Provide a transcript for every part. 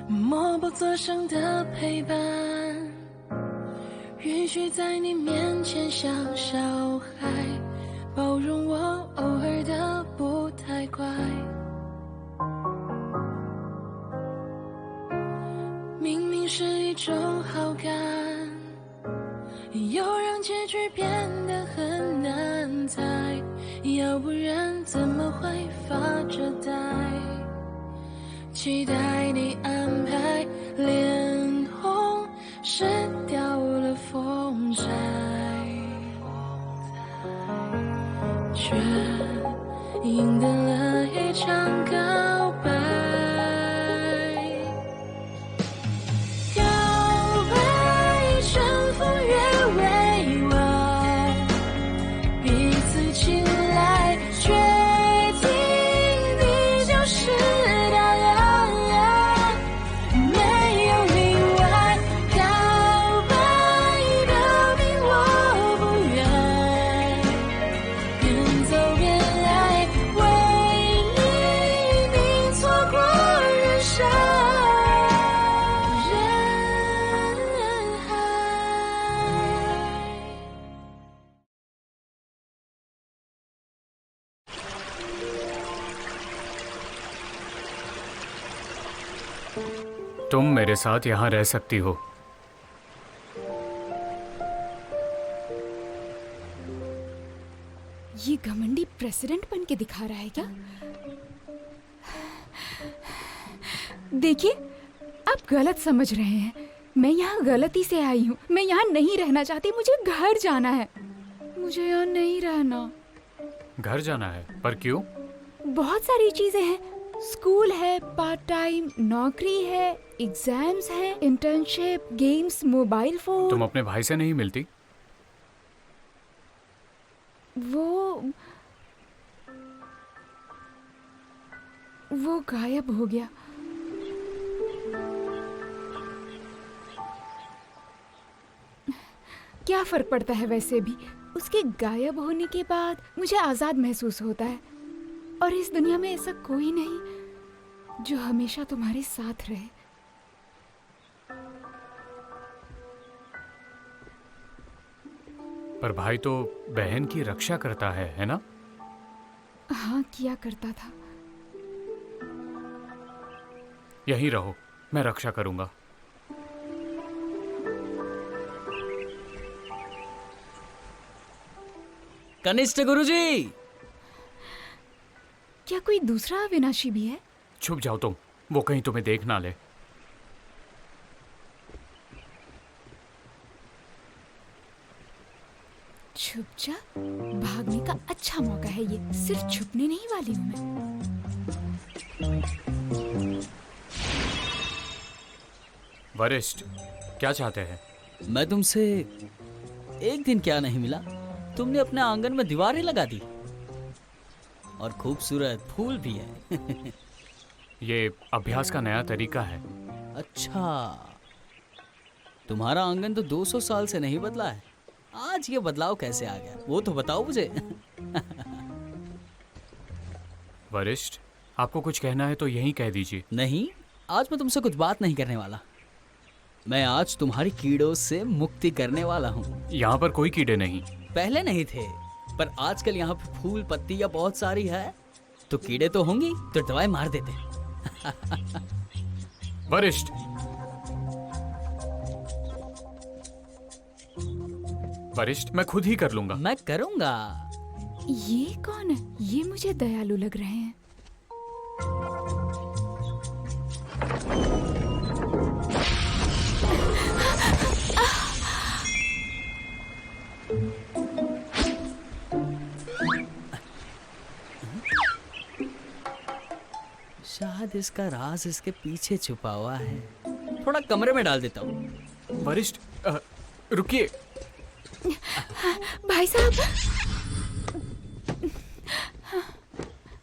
默不作声的陪伴，允许在你面前像小孩，包容我偶尔的不太乖。明明是一种好感，又让结局变得很难猜，要不然怎么会发着呆？期待你安排，脸红失掉了风采，却赢得了一场告白。告白乘风越未完，彼此青睐，确定你就是答案，没有例外。告白表明我不愿边走边爱，为你错过人山人海。तुम मेरे साथ यहाँ रह सकती हो। ये घमंडी प्रेसिडेंट बन के दिखा रहा है क्या? देखिए, आप गलत समझ रहे हैं। मैं यहाँ गलती से आई हूँ। मैं यहाँ नहीं रहना चाहती, मुझे घर जाना है। मुझे यहाँ नहीं रहना। घर जाना है? पर क्यों? बहुत सारी चीजें हैं। स्कूल है, पार्ट टाइम नौकरी है, एग्जाम्स है, इंटर्नशिप, गेम्स, मोबाइल फोन। तुम अपने भाई से नहीं मिलती? वो गायब हो गया। क्या फर्क पड़ता है वैसे भी? उसके गायब होने के बाद मुझे आजाद महसूस होता है, और इस दुनिया में ऐसा कोई नहीं जो हमेशा तुम्हारे साथ रहे। पर भाई तो बहन की रक्षा करता है ना? हाँ, किया करता था। यहीं रहो, मैं रक्षा करूंगा। कनिष्ठ गुरुजी! क्या कोई दूसरा अविनाशी भी है? छुप जाओ तुम, वो कहीं तुम्हें देख ना ले। छुप जा? भागने का अच्छा मौका है ये। सिर्फ छुपने नहीं वाली हूँ मैं। वरिष्ठ, क्या चाहते हैं? मैं तुमसे एक दिन क्या नहीं मिला, तुमने अपने आंगन में दीवारें लगा दी और खूबसूरत फूल भी है। ये अभ्यास का नया तरीका है। अच्छा, तुम्हारा आंगन तो 200 साल से नहीं बदला है। आज ये बदलाव कैसे आ गया, वो तो बताओ मुझे। वरिष्ठ, आपको कुछ कहना है तो यहीं कह दीजिए। नहीं, आज मैं तुमसे कुछ बात नहीं करने वाला। मैं आज तुम्हारी कीड़ों से मुक्ति करने वाला हूँ। यहाँ पर कोई कीड़े नहीं। पहले नहीं थे, पर आजकल यहाँ पे फूल पत्तियाँ बहुत सारी है, तो कीड़े तो होंगी, तो दवाई मार देते। वरिष्ठ, वरिष्ठ, मैं खुद ही कर लूंगा। मैं करूंगा। ये कौन है? ये मुझे दयालु लग रहे हैं। शायद इसका राज इसके पीछे छुपा हुआ है। थोड़ा कमरे में डाल देता हूँ। वरिष्ठ, रुकिए। भाई साहब।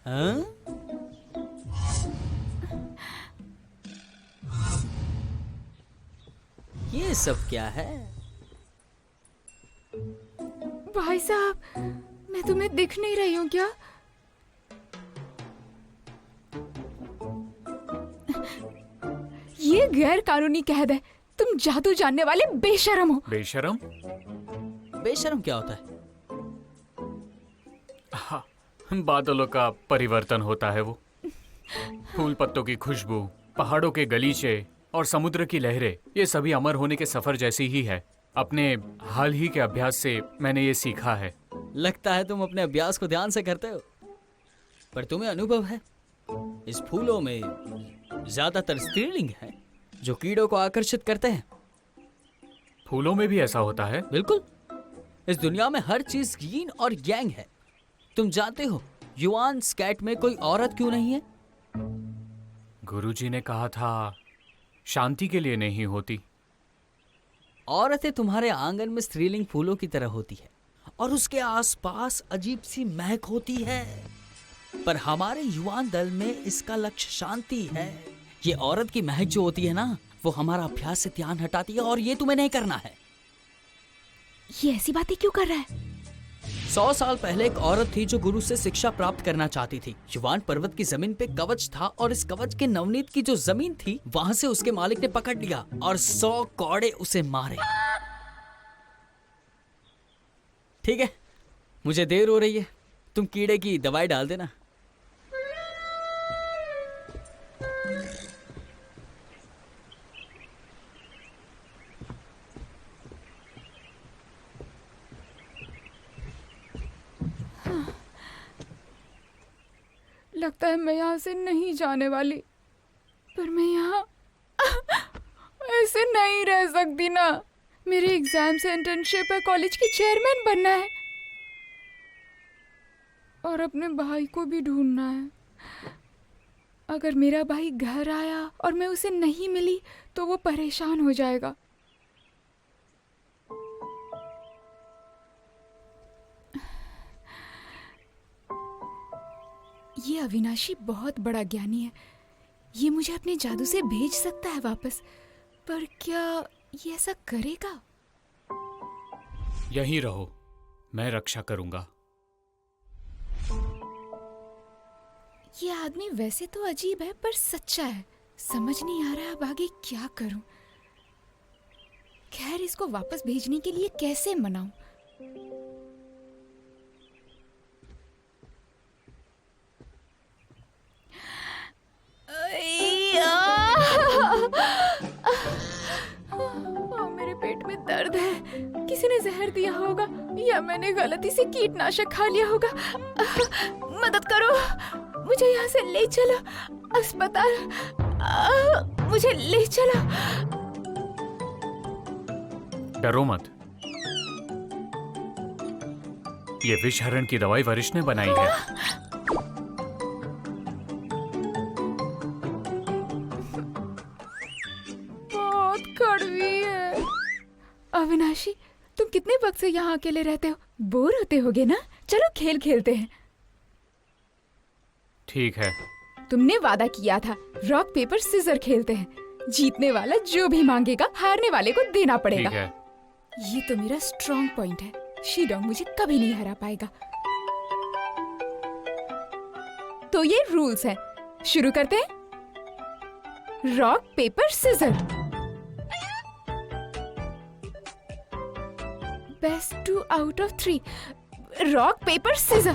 हाँ? ये सब क्या है? भाई साहब, मैं तुम्हें दिख नहीं रही हूँ क्या? ये गैर कानूनी कैद है। तुम जादू जानने वाले बेशरम हो। बेशरम? बेशरम क्या होता है? हाँ, बादलों का परिवर्तन होता है वो। फूल पत्तों की खुशबू, पहाड़ों के गलीचे और समुद्र की लहरें, ये सभी अमर होने के सफर जैसी ही है। अपने हाल ही के अभ्यास से मैंने ये सीखा है। लगता है तुम अपने अभ्यास को ध्यान से करते हो, पर तुम्हें अनुभव है इस फूलों में ज्यादातर स्त्रीलिंग है जो कीड़ों को आकर्षित करते हैं। फूलों में भी ऐसा होता है? बिल्कुल। इस दुनिया में हर चीज यीन और यांग है। तुम जानते हो युआन स्कैट में कोई औरत क्यों नहीं है? गुरुजी ने कहा था शांति के लिए नहीं होती। औरतें तुम्हारे आंगन में स्त्रीलिंग फूलों की तरह होती है और उसके आसपास अजीब सी महक होती है, पर हमारे युवान दल में इसका लक्ष्य शांति है। ये औरत की महक जो होती है ना, वो हमारा अभ्यास से ध्यान हटाती है और ये तुम्हें नहीं करना है। ये ऐसी बातें क्यों कर रहा है? 100 साल पहले एक औरत थी जो गुरु से शिक्षा प्राप्त करना चाहती थी। युवान पर्वत की जमीन पे कवच था और इस कवच के नवनीत की जो जमीन थी वहां से उसके मालिक ने पकड़ लिया और 100 कौड़े उसे मारे। ठीक है, मुझे देर हो रही है, तुम कीड़े की दवाई डाल देना। लगता है मैं यहाँ से नहीं जाने वाली, पर मैं यहाँ ऐसे नहीं रह सकती ना। मेरे एग्जाम से इंटर्नशिप है, कॉलेज की चेयरमैन बनना है और अपने भाई को भी ढूंढना है। अगर मेरा भाई घर आया और मैं उसे नहीं मिली तो वो परेशान हो जाएगा। ये अविनाशी बहुत बड़ा ज्ञानी है, ये मुझे अपने जादू से भेज सकता है वापस, पर क्या ये ऐसा करेगा? यहीं रहो, मैं रक्षा करूंगा। ये आदमी वैसे तो अजीब है पर सच्चा है। समझ नहीं आ रहा अब आगे क्या करूं। खैर, इसको वापस भेजने के लिए कैसे मनाऊं? मेरे पेट में दर्द है। किसी ने जहर दिया होगा या मैंने गलती से कीटनाशक खा लिया होगा। मदद करो, मुझे यहाँ से ले चलो अस्पताल। मुझे ले चलो। डरो मत, ये विषहरण की दवाई वरिष्ठ ने बनाई है। बहुत कड़वी है। अविनाशी, तुम कितने वक्त से यहाँ अकेले रहते हो? बोर होते होगे ना? चलो खेल खेलते हैं। ठीक है। तुमने वादा किया था, रॉक पेपर सिजर खेलते हैं। जीतने वाला जो भी मांगेगा हारने वाले को देना पड़ेगा। ठीक है। ये तो मेरा स्ट्रॉन्ग पॉइंट है। शीडोंग मुझे कभी नहीं हरा पाएगा। तो ये रूल्स हैं। शुरू करते हैं। Rock paper scissor. Best 2 out of 3। Rock paper scissor.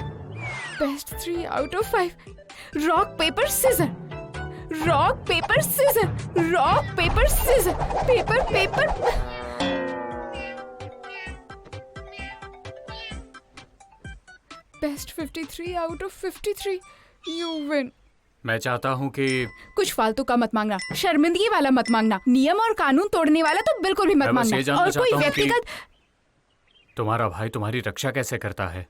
Best 3 out of 5। Rock paper scissor. Rock paper scissor. Rock paper scissor. Paper paper. Best 53 out of 53। You win. मैं चाहता हूँ कि कुछ फालतू का मत मांगना, शर्मिंदगी वाला मत मांगना, नियम और कानून तोड़ने वाला तो बिल्कुल भी मत मैं बस ये मांगना। जानना और कोई चाहता हूँ कि व्यक्तिगत। तुम्हारा भाई तुम्हारी रक्षा कैसे करता है?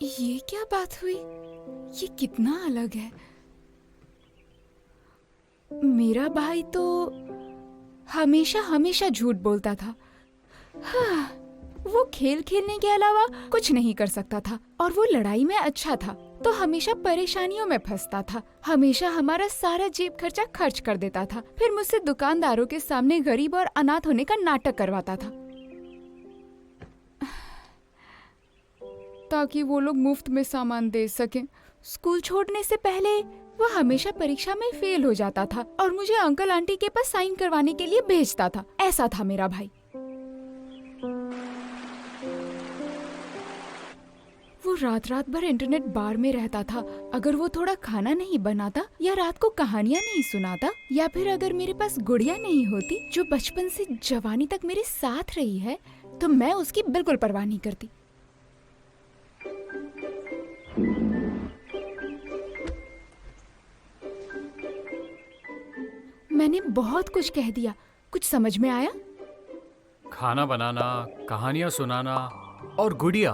ये क्या बात हुई? ये कितना अलग है। मेरा भाई तो हमेशा हमेशा झूठ बोलता था। हाँ, वो खेल खेलने के अलावा कुछ नहीं कर सकता था और वो लड़ाई में अच्छा था तो हमेशा परेशानियों में फंसता था। हमेशा हमारा सारा जेब खर्चा खर्च कर देता था, फिर मुझसे दुकानदारों के सामने गरीब और अनाथ होने का नाटक करवाता था ताकि वो लोग मुफ्त में सामान दे सकें। स्कूल छोड़ने से पहले वो हमेशा परीक्षा में फेल हो जाता था और मुझे अंकल आंटी के पास साइन करवाने के लिए भेजता था। ऐसा था मेरा भाई। वो रात रात भर इंटरनेट बार में रहता था। अगर वो थोड़ा खाना नहीं बनाता या रात को कहानियां नहीं सुनाता या फिर अगर मेरे पास गुड़िया नहीं होती जो बचपन से जवानी तक मेरे साथ रही है, तो मैं उसकी बिल्कुल परवाह नहीं करती। मैंने बहुत कुछ कह दिया। कुछ समझ में आया? खाना बनाना, कहानियां सुनाना और गुड़िया।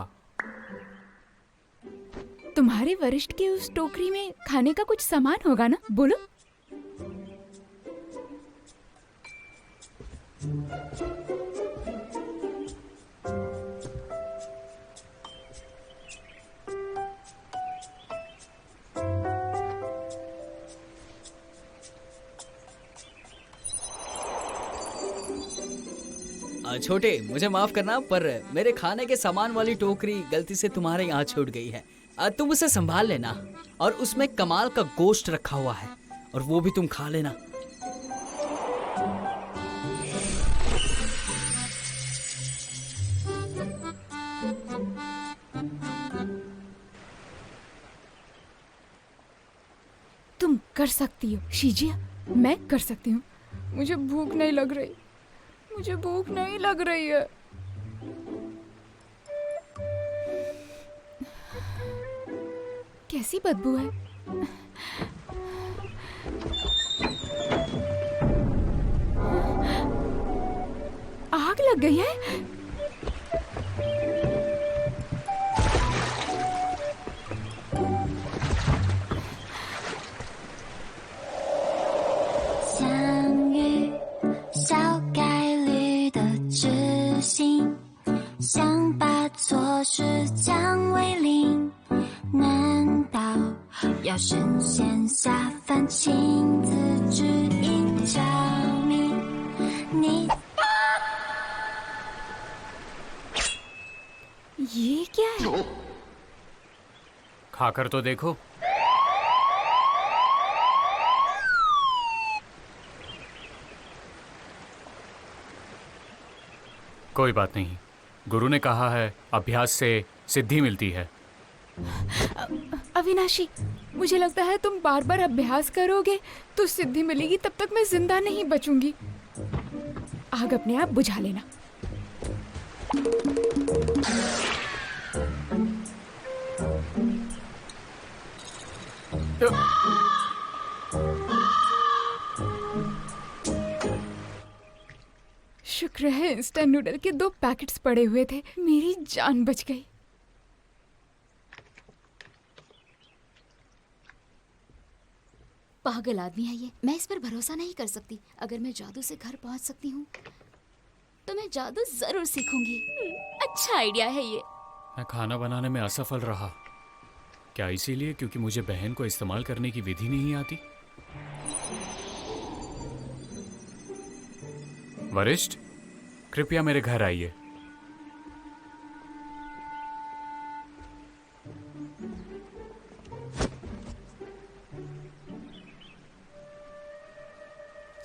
तुम्हारे वरिष्ठ के उस टोकरी में खाने का कुछ सामान होगा ना? बोलो। छोटे, मुझे माफ करना पर मेरे खाने के सामान वाली टोकरी गलती से तुम्हारे यहाँ छूट गई है। तुम उसे संभाल लेना और उसमें कमाल का गोश्त रखा हुआ है और वो भी तुम खा लेना। तुम कर सकती हो शीजिया, मैं कर सकती हूँ। मुझे भूख नहीं लग रही, मुझे भूख नहीं लग रही है। कैसी बदबू है। आग लग गई है। ये क्या है? खाकर तो देखो। कोई बात नहीं, गुरु ने कहा है अभ्यास से सिद्धि मिलती है। अविनाशी, मुझे लगता है तुम बार बार अभ्यास करोगे तो सिद्धि मिलेगी, तब तक मैं जिंदा नहीं बचूंगी। आग अपने आप बुझा लेना। शुक्र है इंस्टेंट नूडल के 2 पैकेट्स पड़े हुए थे, मेरी जान बच गई। पागल आदमी है ये। मैं इस पर भरोसा नहीं कर सकती। अगर मैं जादू से घर पहुंच सकती हूँ तो मैं जादू जरूर सीखूंगी। अच्छा आइडिया है ये। मैं खाना बनाने में असफल रहा। क्या इसीलिए क्योंकि मुझे बहन को इस्तेमाल करने की विधि नहीं आती? वरिष्ठ, कृपया मेरे घर आइए।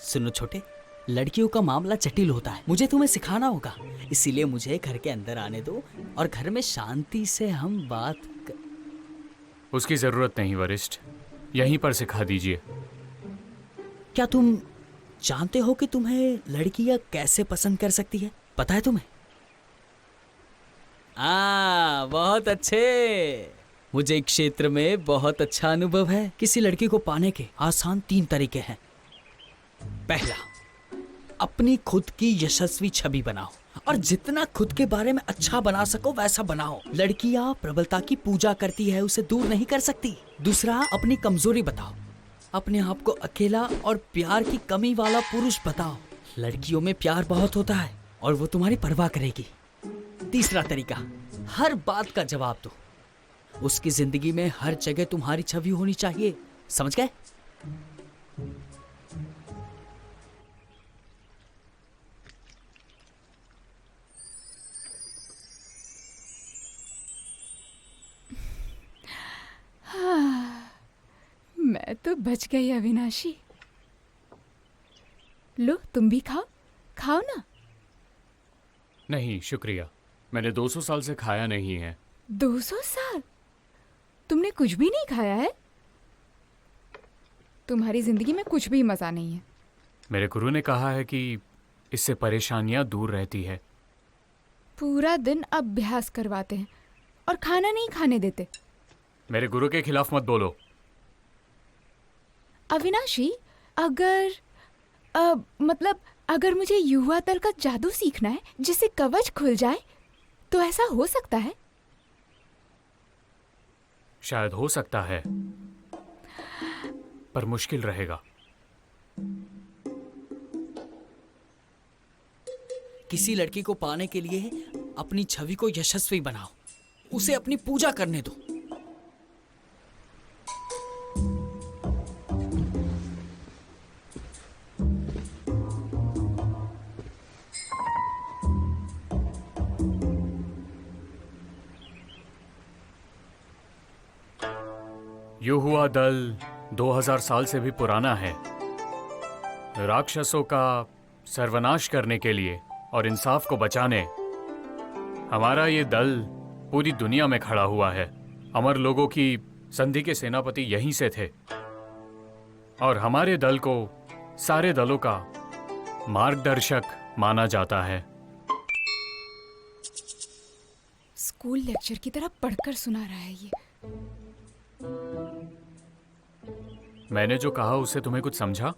सुनो छोटे, लड़कियों का मामला जटिल होता है, मुझे तुम्हें सिखाना होगा। इसीलिए मुझे घर के अंदर आने दो और घर में शांति से हम बात उसकी जरूरत नहीं वरिष्ठ, यहीं पर सिखा दीजिए। क्या तुम जानते हो कि तुम्हें लड़कियां कैसे पसंद कर सकती है? पता है तुम्हें? बहुत अच्छे। मुझे एक क्षेत्र में बहुत अच्छा अनुभव है। किसी लड़की को पाने के आसान 3 तरीके हैं। पहला, अपनी खुद की यशस्वी छवि बनाओ और जितना खुद के बारे में अच्छा बना सको वैसा बनाओ। लड़कियां प्रबलता की पूजा करती है, उसे दूर नहीं कर सकती। दूसरा, अपनी कमजोरी बताओ। अपने आप को अकेला और प्यार की कमी वाला पुरुष बताओ। लड़कियों में प्यार बहुत होता है और वो तुम्हारी परवाह करेगी। तीसरा तरीका, हर बात का जवाब दो। उसकी जिंदगी में हर जगह तुम्हारी छवि होनी चाहिए। समझ गए? हाँ। तो बच गई अविनाशी। लो तुम भी खाओ, खाओ ना। नहीं शुक्रिया, मैंने 200 साल से खाया नहीं है। 200 साल? तुमने कुछ भी नहीं खाया है? तुम्हारी जिंदगी में कुछ भी मजा नहीं है। मेरे गुरु ने कहा है कि इससे परेशानियां दूर रहती है। पूरा दिन अभ्यास करवाते हैं और खाना नहीं खाने देते। मेरे गुरु के खिलाफ मत बोलो। अविनाशी, अगर मतलब अगर मुझे युवा दल का जादू सीखना है जिससे कवच खुल जाए, तो ऐसा हो सकता है? शायद हो सकता है, पर मुश्किल रहेगा। किसी लड़की को पाने के लिए अपनी छवि को यशस्वी बनाओ, उसे अपनी पूजा करने दो। युवा दल 2000 साल से भी पुराना है। राक्षसों का सर्वनाश करने के लिए और इंसाफ को बचाने हमारा ये दल पूरी दुनिया में खड़ा हुआ है। अमर लोगों की संधि के सेनापति यहीं से थे और हमारे दल को सारे दलों का मार्गदर्शक माना जाता है। स्कूल लेक्चर की तरह पढ़कर सुना रहा है ये। मैंने जो कहा उससे तुम्हें कुछ समझा?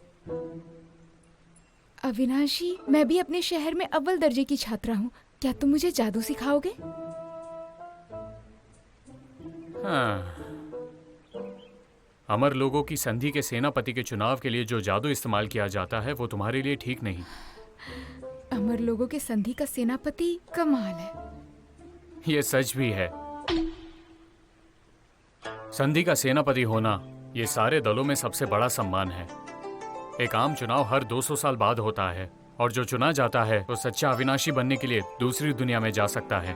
अविनाशी, मैं भी अपने शहर में अव्वल दर्जे की छात्रा हूँ। क्या तुम मुझे जादू सिखाओगे? हाँ। अमर लोगों की संधि के सेनापति के चुनाव के लिए जो जादू इस्तेमाल किया जाता है वो तुम्हारे लिए ठीक नहीं। अमर लोगों के संधि का सेनापति कमाल है। ये सच भी है। संधि का सेनापति होना ये सारे दलों में सबसे बड़ा सम्मान है। एक आम चुनाव हर 200 साल बाद होता है और जो चुना जाता है वो सच्चा अविनाशी बनने के लिए दूसरी दुनिया में जा सकता है।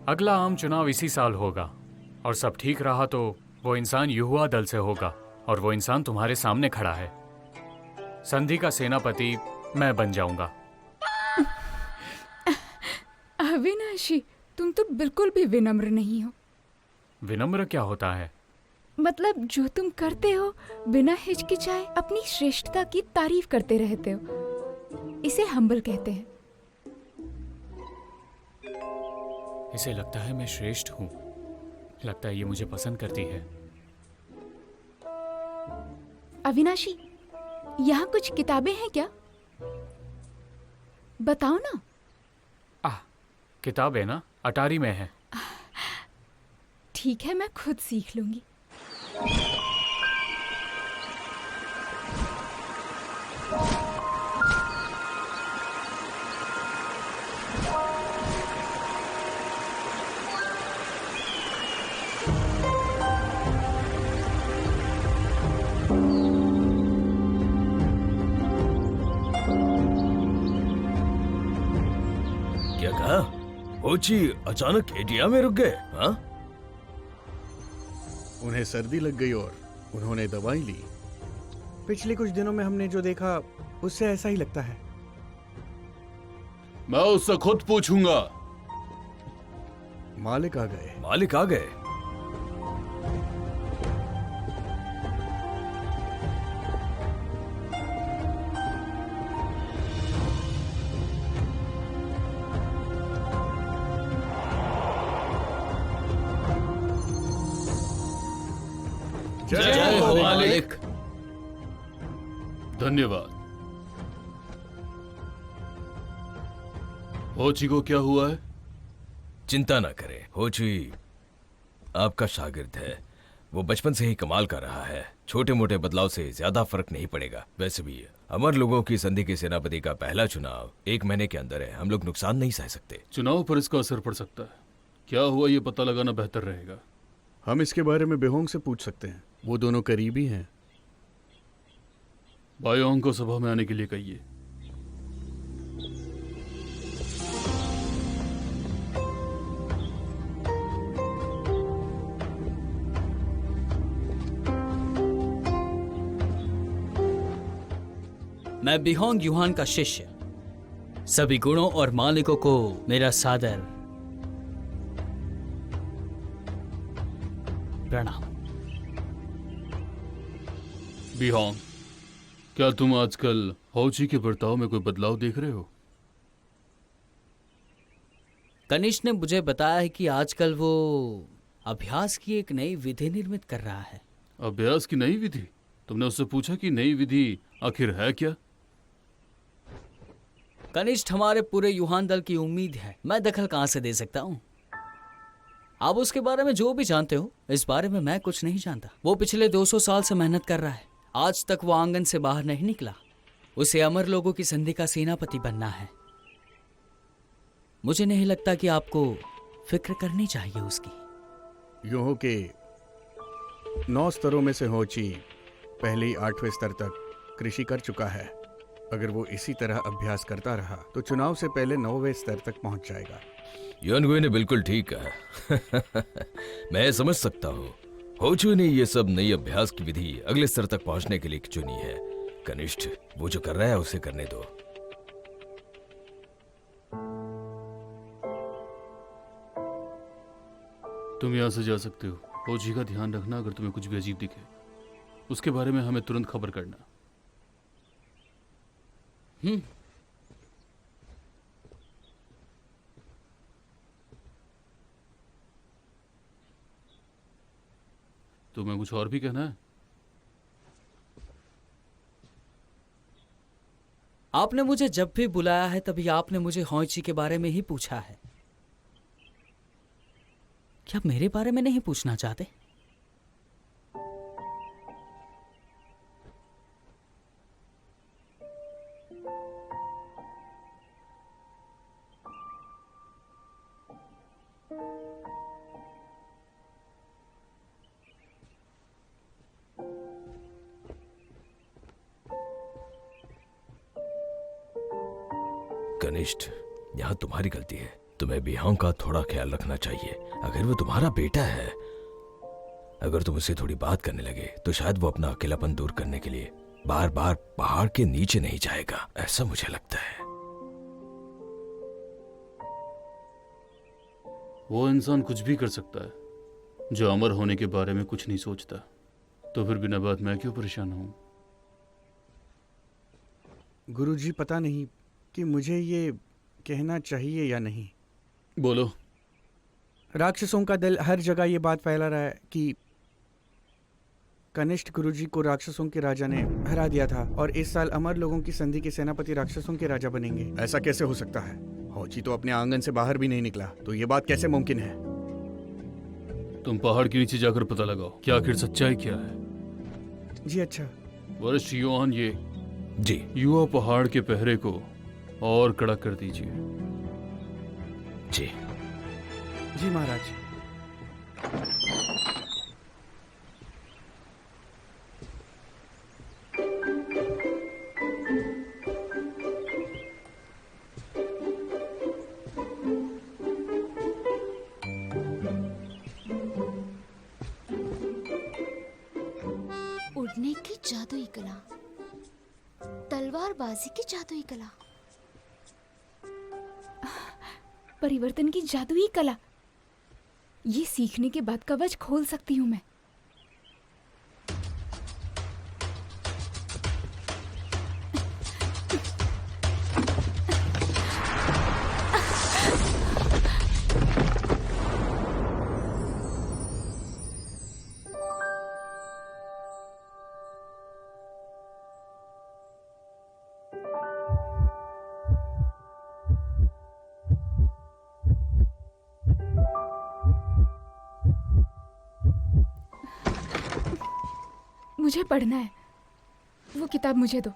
अगला आम चुनाव इसी साल होगा और सब ठीक रहा तो वो इंसान युवा दल से होगा और वो इंसान तुम्हारे सामने खड़ा है। संधि का सेनापति मैं बन जाऊंगा। अविनाशी, तुम तो बिल्कुल भी विनम्र नहीं हो। विनम्र क्या होता है? मतलब जो तुम करते हो बिना हिचकिचाए अपनी श्रेष्ठता की तारीफ करते रहते हो। इसे हम्बल कहते हैं। इसे लगता है मैं श्रेष्ठ हूँ। लगता है ये मुझे पसंद करती है। अविनाशी, यहाँ कुछ किताबें हैं क्या? बताओ ना। किताब है ना, अटारी में है। ठीक है, मैं खुद सीख लूंगी। क्या कहा? होची अचानक इंडिया में रुक गए? हाँ? उन्हें सर्दी लग गई और उन्होंने दवाई ली। पिछले कुछ दिनों में हमने जो देखा उससे ऐसा ही लगता है। मैं उससे खुद पूछूंगा। मालिक आ गए। मालिक आ गए? जय हो मालिक। धन्यवाद। होची को क्या हुआ है? चिंता ना करें, होची आपका शागिर्द है। वो बचपन से ही कमाल कर रहा है। छोटे मोटे बदलाव से ज्यादा फर्क नहीं पड़ेगा। वैसे भी अमर लोगों की संधि के सेनापति का पहला चुनाव 1 महीने के अंदर है। हम लोग नुकसान नहीं सह सकते। चुनाव पर इसका असर पड़ सकता है। क्या हुआ ये पता लगाना बेहतर रहेगा। हम इसके बारे में बेहोंग से पूछ सकते हैं। वो दोनों करीबी हैं। बायोंग को सभा में आने के लिए कहिए। मैं बिहोंग युहान का शिष्य, सभी गुणों और मालिकों को मेरा सादर प्रणाम। बिहोंग, क्या तुम आजकल होची के बर्ताव में कोई बदलाव देख रहे हो? कनिष्ठ ने मुझे बताया है कि आजकल वो अभ्यास की एक नई विधि निर्मित कर रहा है। अभ्यास की नई विधि? तुमने उससे पूछा कि नई विधि आखिर है क्या? कनिष्ठ हमारे पूरे युहान दल की उम्मीद है, मैं दखल कहां से दे सकता हूं? आप उसके बारे में जो भी जानते हो, इस बारे में मैं कुछ नहीं जानता। वो पिछले 200 साल से मेहनत कर रहा है, आज तक वो आंगन से बाहर नहीं निकला। उसे अमर लोगों की संधि का सेनापति बनना है। मुझे नहीं लगता कि आपको फिक्र करनी चाहिए उसकी। यूं हो के 9 स्तरों में से होची पहले ही 8वें स्तर तक कृषि कर चुका है। अगर वो इसी तरह अभ्यास करता रहा तो चुनाव से पहले 9वें स्तर तक पहुंच जाएगा। युआनगुई ने बिल्कुल ठीक कहा। मैं समझ सकता हूँ। होचू ने ये सब नई अभ्यास की विधि अगले स्तर तक पहुंचने के लिए चुनी है। कनिष्ठ, वो जो कर रहा है उसे करने दो। तुम यहाँ से जा सकते हो। होची का ध्यान रखना, अगर तुम्हें कुछ भी अजीब दिखे उसके बारे में हमें तुरंत खबर करना। तुम्हें कुछ और भी कहना है? आपने मुझे जब भी बुलाया है तभी आपने मुझे होची के बारे में ही पूछा है। क्या आप मेरे बारे में नहीं पूछना चाहते? कनिष्ठ, यहाँ तुम्हारी गलती है। तुम्हें बिहोंग का थोड़ा ख्याल रखना चाहिए। अगर वो तुम्हारा बेटा है, अगर तुम उससे थोड़ी बात करने लगे तो शायद वो अपना अकेलापन दूर करने के लिए बार बार पहाड़ के नीचे नहीं जाएगा, ऐसा मुझे लगता है। वो इंसान कुछ भी कर सकता है जो अमर होने के बारे में कुछ नहीं सोचता। तो फिर बिना बात मैं क्यों परेशान हूं? गुरुजी, पता नहीं कि मुझे ये कहना चाहिए या नहीं। बोलो। राक्षसों का दल हर जगह ये बात फैला रहा है कि कनिष्ठ गुरुजी को राक्षसों के राजा ने हरा दिया था और इस साल अमर लोगों की संधि के सेनापति राक्षसों के राजा बनेंगे। ऐसा कैसे हो सकता है? होची तो अपने आंगन से बाहर भी नहीं निकला, तो ये बात कैसे मुमकिन है? तुम पहाड़ के नीचे जाकर पता लगाओ कि आखिर सच्चाई क्या है। जी अच्छा। वरिष्ठ युआन, ये जी। युवा पहाड़ के पहरे को और कड़ा कर दीजिए। जी जी महाराज। उड़ने की जादुई कला, तलवारबाजी की जादुई कला, परिवर्तन की जादुई कला, ये सीखने के बाद कवच खोल सकती हूँ मैं। मुझे पढ़ना है, वो किताब मुझे दो।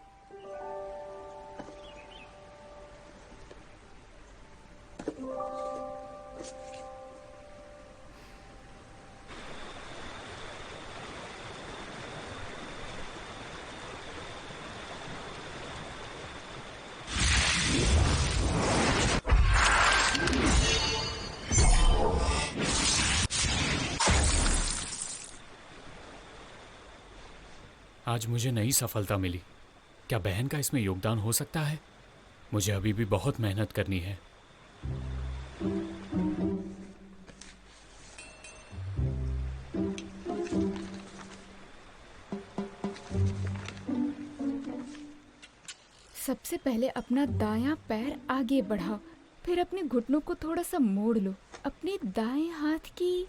आज मुझे नई सफलता मिली। क्या बहन का इसमें योगदान हो सकता है? मुझे अभी भी बहुत मेहनत करनी है। सबसे पहले अपना दायां पैर आगे बढ़ाओ, फिर अपने घुटनों को थोड़ा सा मोड़ लो। अपने दाएं हाथ की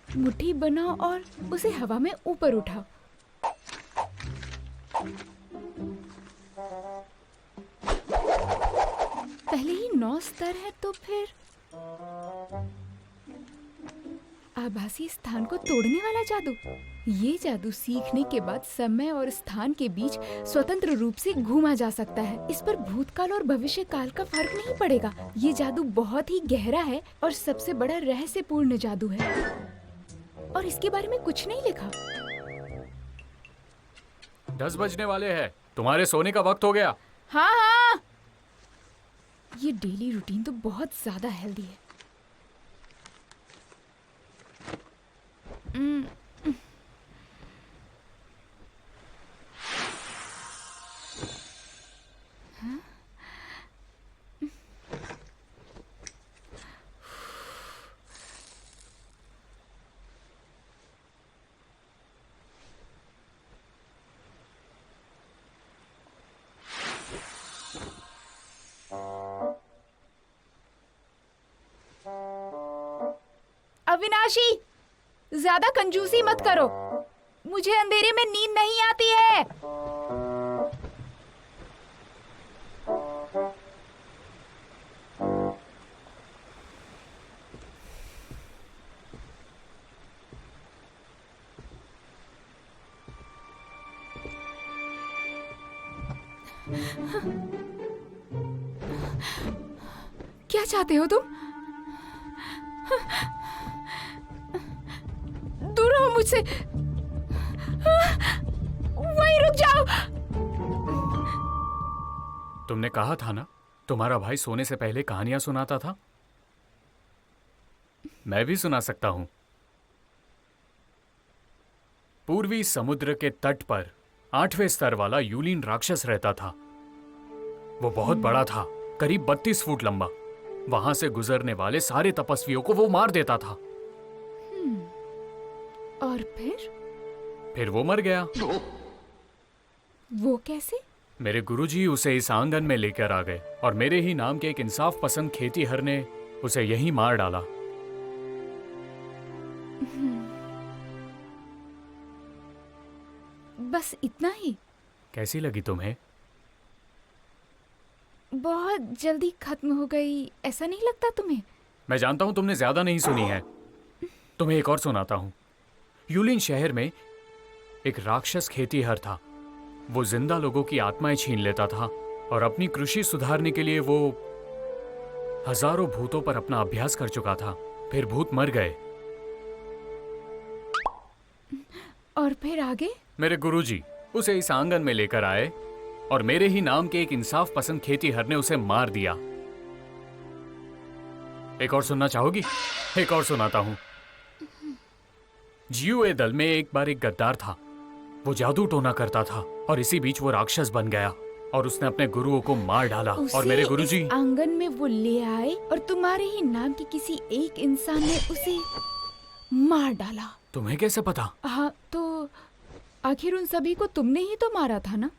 मुट्ठी बनाओ और उसे हवा में ऊपर उठाओ। पहले ही 9 स्तर है तो फिर आभासी स्थान को तोड़ने वाला जादू। ये जादू सीखने के बाद समय और स्थान के बीच स्वतंत्र रूप से घूमा जा सकता है। इस पर भूतकाल और भविष्य काल का फर्क नहीं पड़ेगा। ये जादू बहुत ही गहरा है और सबसे बड़ा रहस्यपूर्ण जादू है, और इसके बारे में कुछ नहीं लिखा। 10 बजने वाले हैं, तुम्हारे सोने का वक्त हो गया। हाँ हाँ, ये डेली रूटीन तो बहुत ज्यादा हेल्दी है। अविनाशी, ज्यादा कंजूसी मत करो। मुझे अंधेरे में नींद नहीं आती है। क्या चाहते हो तुम? दूर रहो मुझसे। वहीं रुक जाओ। तुमने कहा था ना तुम्हारा भाई सोने से पहले कहानियां सुनाता था। मैं भी सुना सकता हूं। पूर्वी समुद्र के तट पर 8वें स्तर वाला यूलिन राक्षस रहता था। वो बहुत बड़ा था, करीब 32 फुट लंबा। वहां से गुजरने वाले सारे तपस्वियों को वो मार देता था। और फिर वो मर गया। वो कैसे? मेरे गुरुजी उसे इस आंगन में लेकर आ गए और मेरे ही नाम के एक इंसाफ पसंद खेतीहर ने उसे यहीं मार डाला। बस इतना ही? कैसी लगी तुम्हें? बहुत जल्दी खत्म हो गई, ऐसा नहीं लगता तुम्हें? मैं जानता हूं तुमने ज्यादा नहीं सुनी है। तुम्हें एक और सुनाता हूं। यूलिन शहर में एक राक्षस खेतीहर था। वो जिंदा लोगों की आत्माएं छीन लेता था और अपनी कृषि सुधारने के लिए वो हजारों भूतों पर अपना अभ्यास कर चुका था। फिर भूत मर गए। और फिर आगे? मेरे गुरुजी उसे इस आंगन में लेकर आए और मेरे ही नाम के एक इंसाफ पसंद खेतीहर ने उसे मार दिया। एक और सुनना चाहोगी? एक और सुनाता हूं। जीयूए दल में एक बार एक गद्दार था। वो जादू टोना करता था और इसी बीच वो राक्षस बन गया और उसने अपने गुरुओं को मार डाला। और मेरे गुरुजी इस आंगन में वो ले आए और तुम्हारे ही नाम के किसी एक इंसान ने उसे मार डाला। तुम्हें कैसे पता? हाँ तो आखिर उन सभी को तुमने ही तो मारा था ना?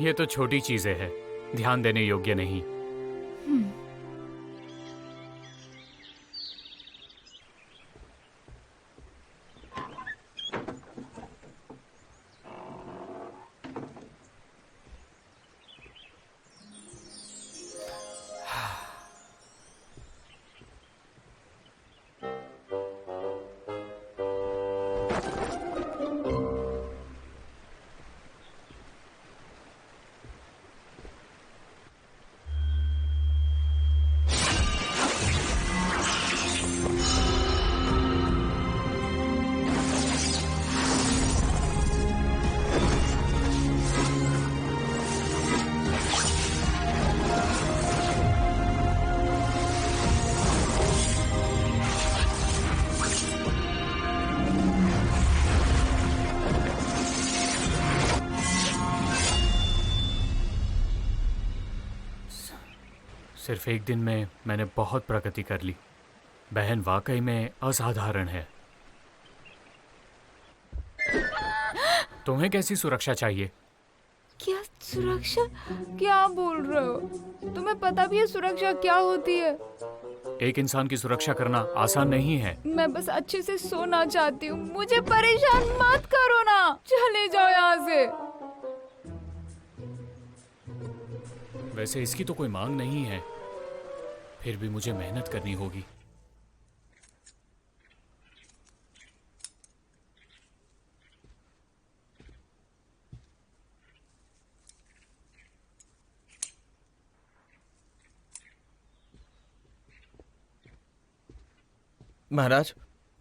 ये तो छोटी चीजें हैं, ध्यान देने योग्य नहीं। सिर्फ एक दिन में मैंने बहुत प्रगति कर ली। बहन वाकई में असाधारण है। तुम्हें कैसी सुरक्षा चाहिए? क्या सुरक्षा? क्या बोल रहे हो? तुम्हें पता भी है सुरक्षा क्या होती है? एक इंसान की सुरक्षा करना आसान नहीं है। मैं बस अच्छे से सोना चाहती हूँ, मुझे परेशान मत करो ना, चले जाओ यहाँ से। वैसे इसकी तो कोई मांग नहीं है, फिर भी मुझे मेहनत करनी होगी। महाराज,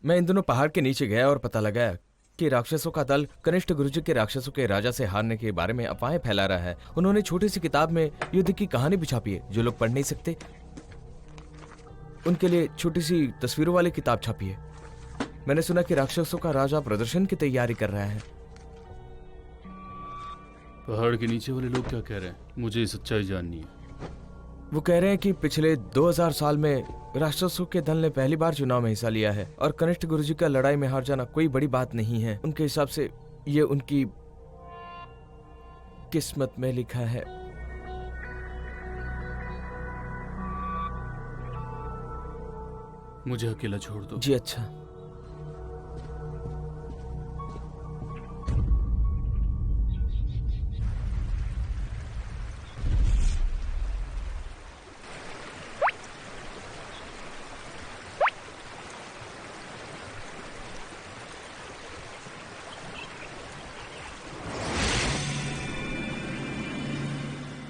मैं इन दिनों पहाड़ के नीचे गया और पता लगाया कि राक्षसों का दल कनिष्ठ गुरुजी के राक्षसों के राजा से हारने के बारे में अफवाहें फैला रहा है। उन्होंने छोटी सी किताब में युद्ध की कहानी भी छापी है। जो लोग पढ़ नहीं सकते उनके लिए छोटी सी तस्वीरों वाली किताब छापी है। मैंने सुना कि राक्षसों का राजा प्रदर्शन की तैयारी कर रहा है। पहाड़ के नीचे वाले लोग क्या कह रहे हैं? मुझे सच्चाई जाननी है। वो कह रहे हैं कि पिछले 2000 साल में राक्षसों के दल ने पहली बार चुनाव में हिस्सा लिया है और कनिष्ठ गुरुजी का लड़ाई में हार जाना कोई बड़ी बात नहीं है। उनके हिसाब से ये उनकी किस्मत में लिखा है। मुझे अकेला छोड़ दो। जी अच्छा।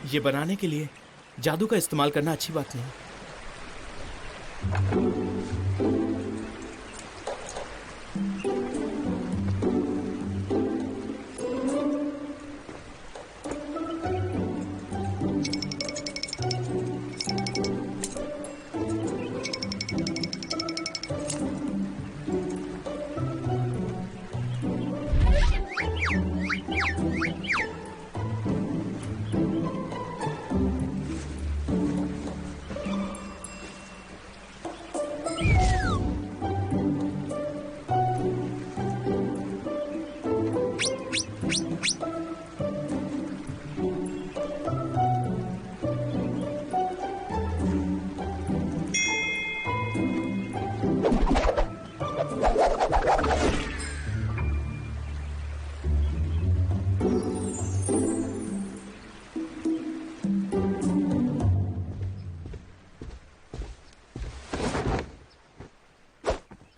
ये बनाने के लिए जादू का इस्तेमाल करना अच्छी बात नहीं।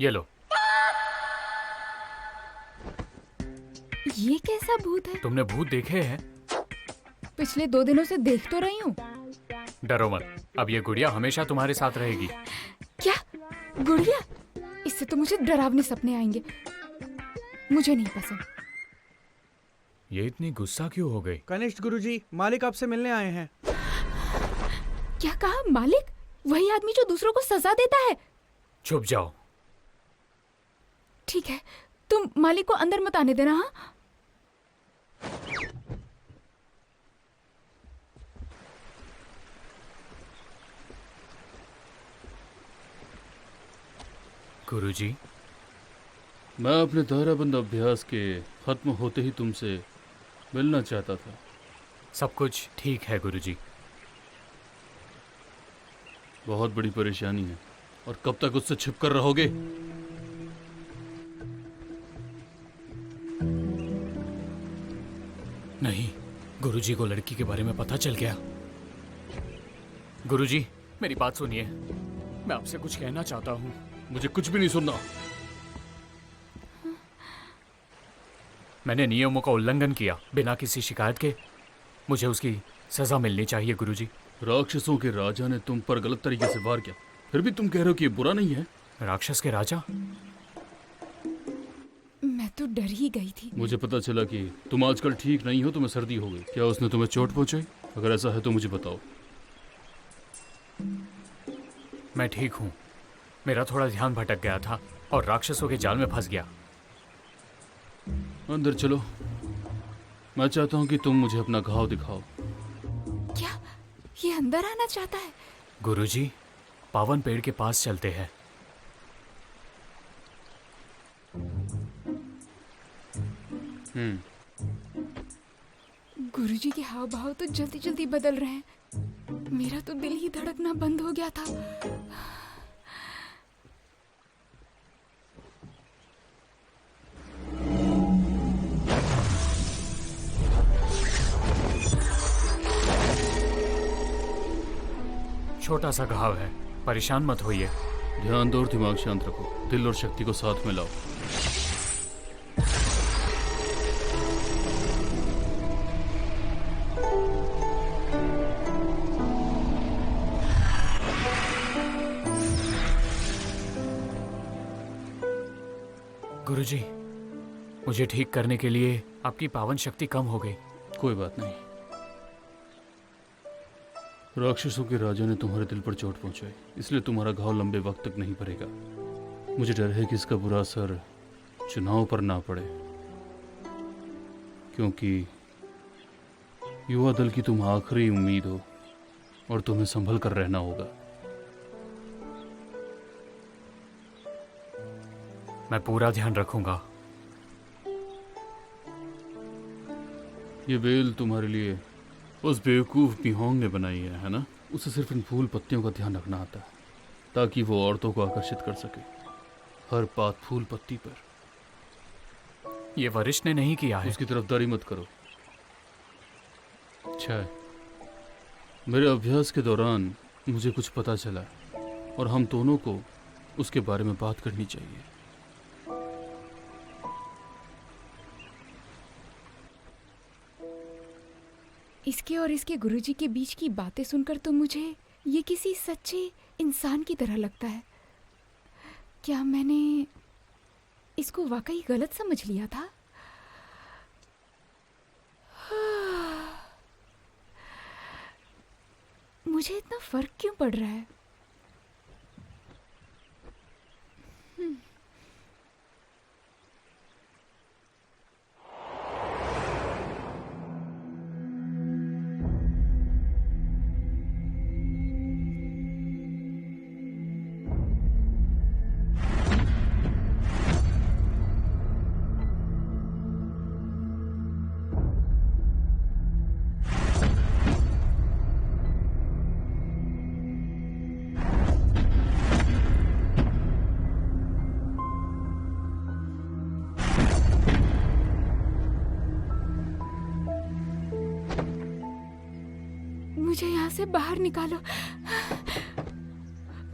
ये लो। ये कैसा भूत है? तुमने भूत देखे हैं? पिछले 2 दिनों से देख तो रही हूँ। डरो मत, अब ये गुड़िया हमेशा तुम्हारे साथ रहेगी। क्या गुड़िया? इससे तो मुझे डरावने सपने आएंगे, मुझे नहीं पसंद। ये इतनी गुस्सा क्यों हो गई? कनिष्ठ गुरुजी, मालिक आपसे मिलने आए हैं। क्या कहा? मालिक? वही आदमी जो दूसरों को सजा देता है? चुप जाओ। ठीक है, तुम मालिक को अंदर मत आने देना। हाँ, गुरुजी, मैं अपने दायराबंद अभ्यास के खत्म होते ही तुमसे मिलना चाहता था। सब कुछ ठीक है गुरुजी। बहुत बड़ी परेशानी है, और कब तक उससे छिप कर रहोगे? नहीं, गुरुजी को लड़की के बारे में पता चल गया। गुरुजी, मेरी बात सुनिए, मैं आपसे कुछ कहना चाहता हूँ। मुझे कुछ भी नहीं सुनना। मैंने नियमों का उल्लंघन किया बिना किसी शिकायत के। मुझे उसकी सजा मिलनी चाहिए गुरुजी। राक्षसों के राजा ने तुम पर गलत तरीके से वार किया, फिर भी तुम कह रहे हो कि ये बुरा नहीं है? राक्षस के राजा? मैं तो डर ही गई थी। मुझे पता चला कि तुम आजकल ठीक नहीं हो, तुम्हें सर्दी हो गई। क्या उसने तुम्हें चोट पहुंचाई? अगर ऐसा है तो मुझे बताओ। मैं ठीक हूँ। मेरा थोड़ा ध्यान भटक गया था और राक्षसों के जाल में फंस गया। अंदर चलो, मैं चाहता हूँ कि तुम मुझे अपना घाव दिखाओ। क्या ये अंदर आना चाहता है? गुरुजी, पावन पेड़ के पास चलते हैं। गुरुजी के हाव भाव तो जल्दी जल्दी बदल रहे हैं। मेरा तो दिल ही धड़कना बंद हो गया था। छोटा सा घाव है, परेशान मत होइए। ध्यान दो और दिमाग शांत रखो। दिल और शक्ति को साथ में लाओ। गुरुजी, मुझे ठीक करने के लिए आपकी पावन शक्ति कम हो गई। कोई बात नहीं। राक्षसों के राजा ने तुम्हारे दिल पर चोट पहुंचाई, इसलिए तुम्हारा घाव लंबे वक्त तक नहीं भरेगा। मुझे डर है कि इसका बुरा असर चुनाव पर ना पड़े, क्योंकि युवा दल की तुम आखिरी उम्मीद हो और तुम्हें संभल कर रहना होगा। मैं पूरा ध्यान रखूंगा। ये बेल तुम्हारे लिए उस बेवकूफ बिहोंग ने बनाई है ना? उसे सिर्फ इन फूल पत्तियों का ध्यान रखना आता है, ताकि वो औरतों को आकर्षित कर सके हर बात फूल पत्ती पर। ये वरिष्ठ ने नहीं किया है। उसकी तरफदारी मत करो। अच्छा है, मेरे अभ्यास के दौरान मुझे कुछ पता चला और हम दोनों को उसके बारे में बात करनी चाहिए। इसके और इसके गुरुजी के बीच की बातें सुनकर तो मुझे ये किसी सच्चे इंसान की तरह लगता है। क्या मैंने इसको वाकई गलत समझ लिया था? मुझे इतना फर्क क्यों पड़ रहा है? मुझे यहाँ से बाहर निकालो।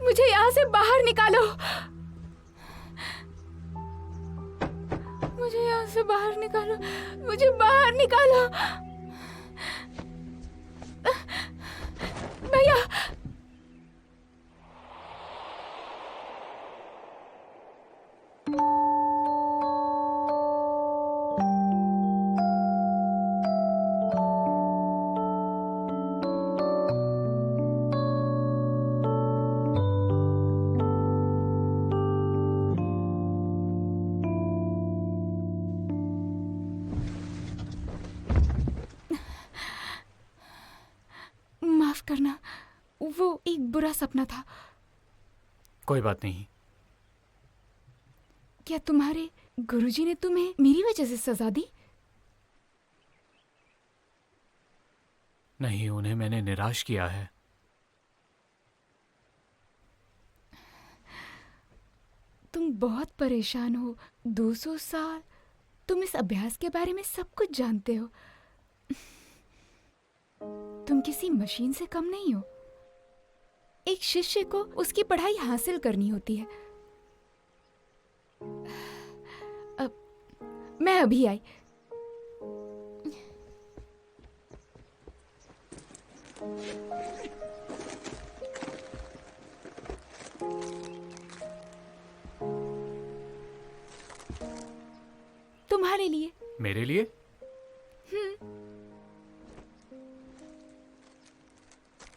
मुझे यहाँ से बाहर निकालो। मुझे यहाँ से बाहर निकालो। मुझे बाहर निकालो। भैया, माफ करना, वो एक बुरा सपना था। कोई बात नहीं। क्या तुम्हारे गुरुजी ने तुम्हें मेरी वजह से सजा दी? नहीं, उन्हें मैंने निराश किया है। तुम बहुत परेशान हो। 200 साल तुम इस अभ्यास के बारे में सब कुछ जानते हो। तुम किसी मशीन से कम नहीं हो। एक शिष्य को उसकी पढ़ाई हासिल करनी होती है। मैं अभी आई। तुम्हारे लिए। मेरे लिए?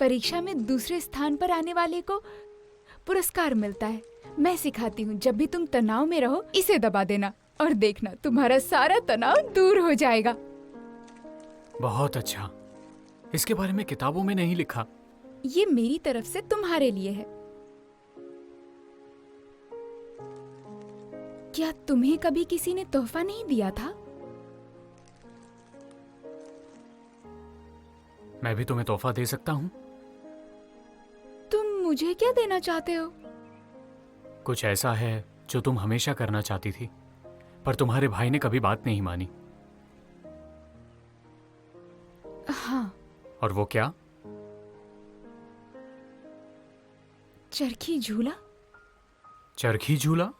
परीक्षा में दूसरे स्थान पर आने वाले को पुरस्कार मिलता है। मैं सिखाती हूँ, जब भी तुम तनाव में रहो इसे दबा देना और देखना तुम्हारा सारा तनाव दूर हो जाएगा। बहुत अच्छा। इसके बारे में किताबों में नहीं लिखा। ये मेरी तरफ से तुम्हारे लिए है। क्या तुम्हें कभी किसी ने तोहफा नहीं दिया था? मैं भी तुम्हें तोहफा दे सकता हूँ। तुम मुझे क्या देना चाहते हो? कुछ ऐसा है जो तुम हमेशा करना चाहती थी, पर तुम्हारे भाई ने कभी बात नहीं मानी। हाँ, और वो क्या? चरखी झूला। चरखी झूला?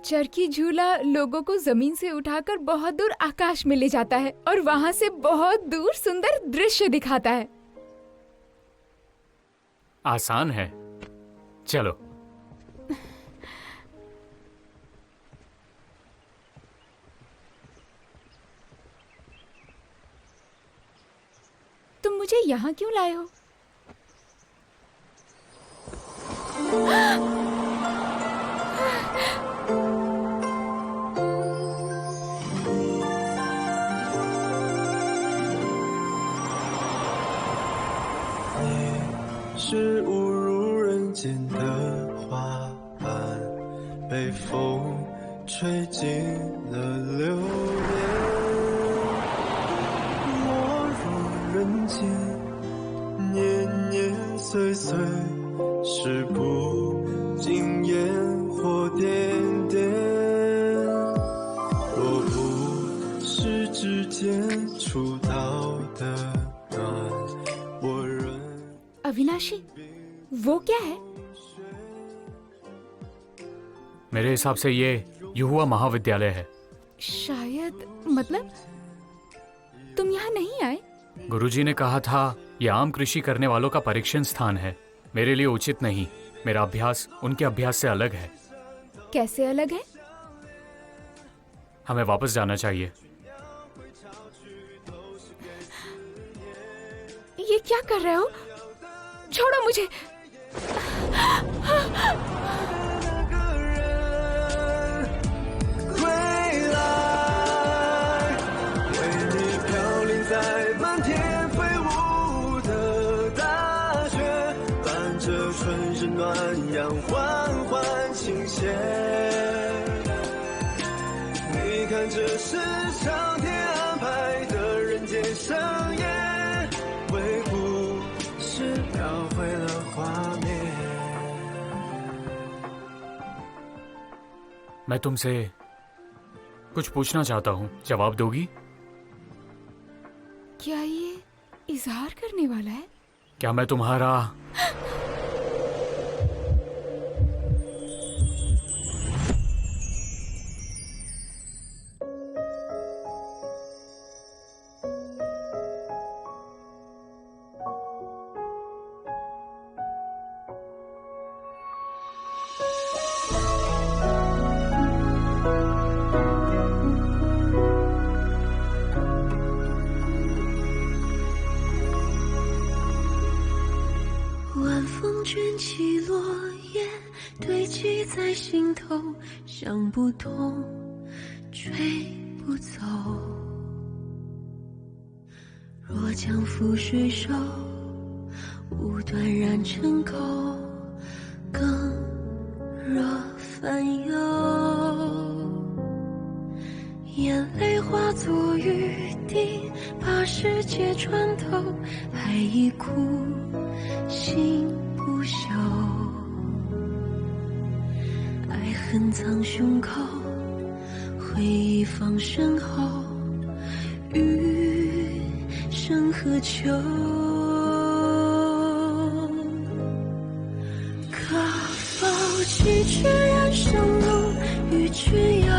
चरखी झूला लोगों को जमीन से उठाकर बहुत दूर आकाश में ले जाता है और वहां से बहुत दूर सुंदर दृश्य दिखाता है। आसान है, चलो। तुम मुझे यहाँ क्यों लाए हो?是误入人间的花瓣，被风吹进了流年。我若人间，年年岁岁，是不尽烟火点点。若不是指尖触到的暖，我仍 अविनाशी, वो क्या है? मेरे हिसाब से ये युवा महाविद्यालय है। शायद, मतलब तुम यहाँ नहीं आए? गुरुजी ने कहा था यह आम कृषि करने वालों का परीक्षण स्थान है। मेरे लिए उचित नहीं। मेरा अभ्यास उनके अभ्यास से अलग है। कैसे अलग है? हमें वापस जाना चाहिए। ये क्या कर रहे हो? छोड़ो मुझे। 这是上天安排的人间盛宴，唯不是描绘了画面。 मैं तुमसे कुछ पूछना चाहता हूँ, जवाब दोगी? क्या ये इजहार करने वाला है? क्या मैं तुम्हारा想不通，吹不走。若将覆水手，无端染成口，更若烦忧。眼泪化作雨滴，把世界穿透，爱已枯，心不朽。 恨藏胸口，回忆放身后，余生何求？可否崎岖人生路与君游？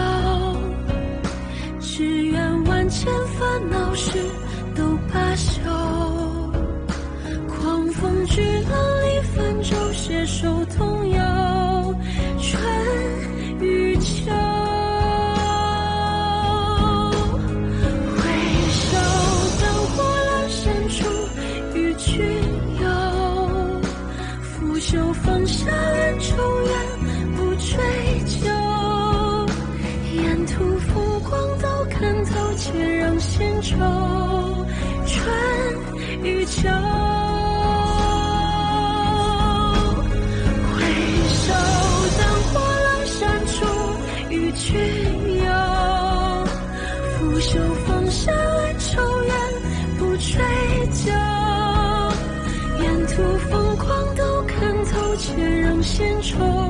只愿万千烦恼事都罢休。狂风巨浪里泛舟，携手同游。 春与秋，回首灯火阑珊处，与君游。拂袖放下恩仇怨，不追究。沿途风光都看透，且让闲愁。春与秋。献丑。